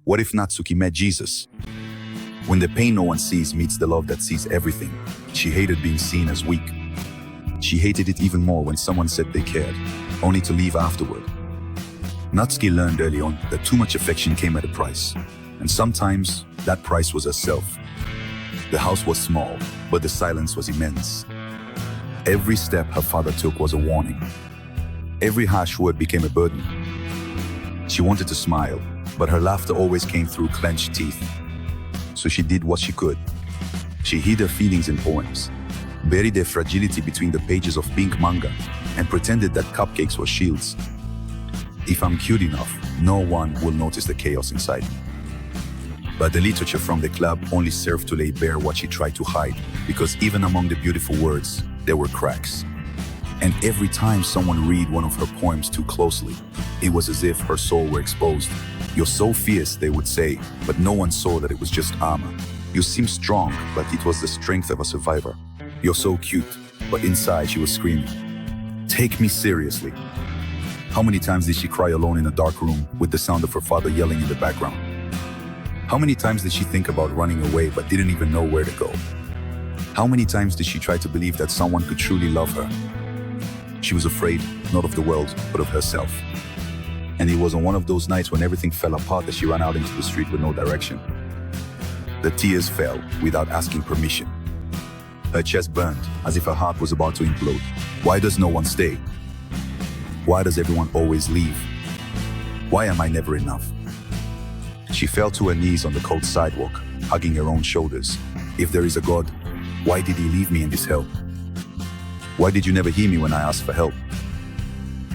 What if Natsuki met Jesus? When the pain no one sees meets the love that sees everything, she hated being seen as weak. She hated it even more when someone said they cared, only to leave afterward. Natsuki learned early on that too much affection came at a price, and sometimes that price was herself. The house was small, but the silence was immense. Every step her father took was a warning. Every harsh word became a burden. She wanted to smile, but her laughter always came through clenched teeth. So she did what she could. She hid her feelings in poems, buried their fragility between the pages of pink manga, and pretended that cupcakes were shields. If I'm cute enough, no one will notice the chaos inside me. But the literature from the club only served to lay bare what she tried to hide, because even among the beautiful words, there were cracks. And every time someone read one of her poems too closely, it was as if her soul were exposed. "You're so fierce," they would say, but no one saw that it was just armor. "You seem strong," but it was the strength of a survivor. "You're so cute," but inside she was screaming, "Take me seriously." How many times did she cry alone in a dark room with the sound of her father yelling in the background? How many times did she think about running away but didn't even know where to go? How many times did she try to believe that someone could truly love her? She was afraid, not of the world, but of herself. And it was on one of those nights when everything fell apart that she ran out into the street with no direction. The tears fell without asking permission. Her chest burned as if her heart was about to implode. Why does no one stay? Why does everyone always leave? Why am I never enough? She fell to her knees on the cold sidewalk, hugging her own shoulders. If there is a God, why did he leave me in this hell? Why did you never hear me when I asked for help?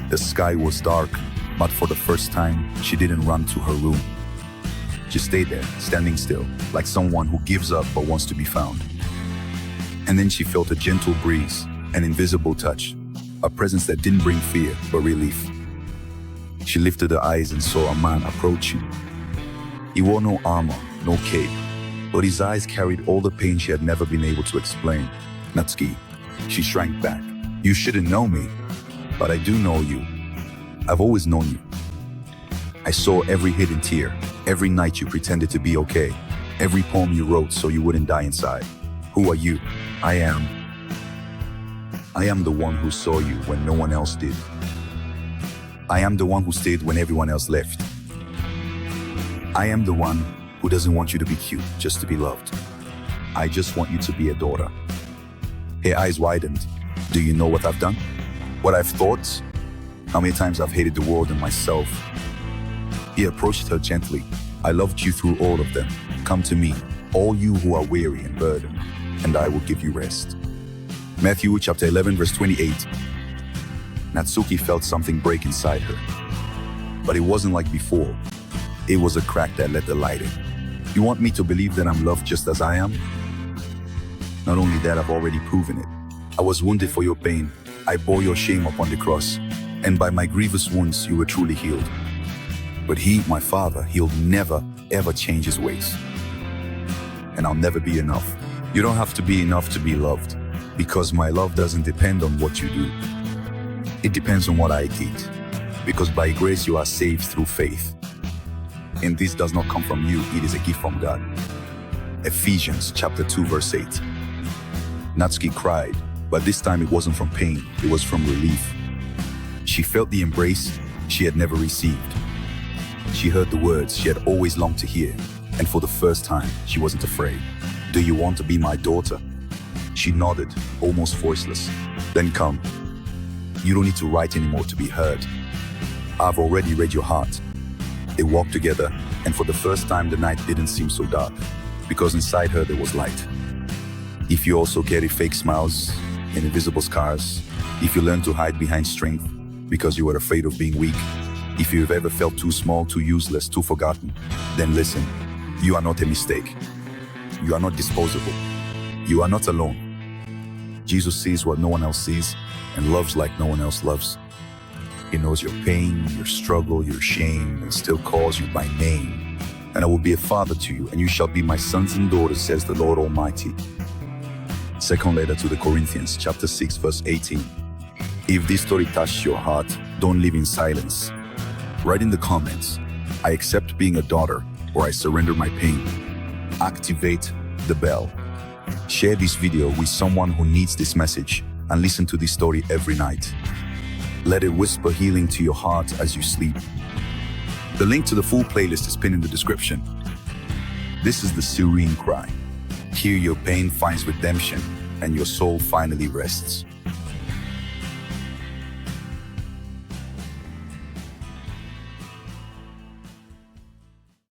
The sky was dark, but for the first time, she didn't run to her room. She stayed there, standing still, like someone who gives up but wants to be found. And then she felt a gentle breeze, an invisible touch, a presence that didn't bring fear, but relief. She lifted her eyes and saw a man approaching. He wore no armor, no cape, but his eyes carried all the pain she had never been able to explain. "Natsuki." She shrank back. "You shouldn't know me, but I do know you. I've always known you. I saw every hidden tear, every night you pretended to be okay, every poem you wrote so you wouldn't die inside. Who are you?" I am the one who saw you when no one else did. I am the one who stayed when everyone else left. I am the one who doesn't want you to be cute, just to be loved. I just want you to be a daughter." Her eyes widened. "Do you know what I've done? What I've thought? How many times I've hated the world and myself?" He approached her gently. "I loved you through all of them. Come to me, all you who are weary and burdened, and I will give you rest." Matthew chapter 11 verse 28. Natsuki felt something break inside her. But it wasn't like before. It was a crack that let the light in. "You want me to believe that I'm loved just as I am? Not only that, I've already proven it. I was wounded for your pain. I bore your shame upon the cross. And by my grievous wounds, you were truly healed. But he, my father, he'll never, ever change his ways. And I'll never be enough. You don't have to be enough to be loved, because my love doesn't depend on what you do. It depends on what I did. Because by grace you are saved through faith. And this does not come from you, it is a gift from God." Ephesians chapter 2 verse 8. Natsuki cried, but this time it wasn't from pain, it was from relief. She felt the embrace she had never received. She heard the words she had always longed to hear, and for the first time, she wasn't afraid. "Do you want to be my daughter?" She nodded, almost voiceless. "Then come. You don't need to write anymore to be heard. I've already read your heart." They walked together, and for the first time the night didn't seem so dark, because inside her there was light. If you also carry fake smiles and invisible scars, if you learn to hide behind strength because you were afraid of being weak, if you've ever felt too small, too useless, too forgotten, then listen, you are not a mistake. You are not disposable. You are not alone. Jesus sees what no one else sees and loves like no one else loves. He knows your pain, your struggle, your shame, and still calls you by name. "And I will be a father to you, and you shall be my sons and daughters, says the Lord Almighty." Second letter to the Corinthians, chapter 6, verse 18. If this story touched your heart, don't live in silence. Write in the comments, "I accept being a daughter," or I surrender my pain. Activate the bell. Share this video with someone who needs this message and listen to this story every night. Let it whisper healing to your heart as you sleep. The link to the full playlist is pinned in the description. This is the serene cry. Here your pain finds redemption and your soul finally rests.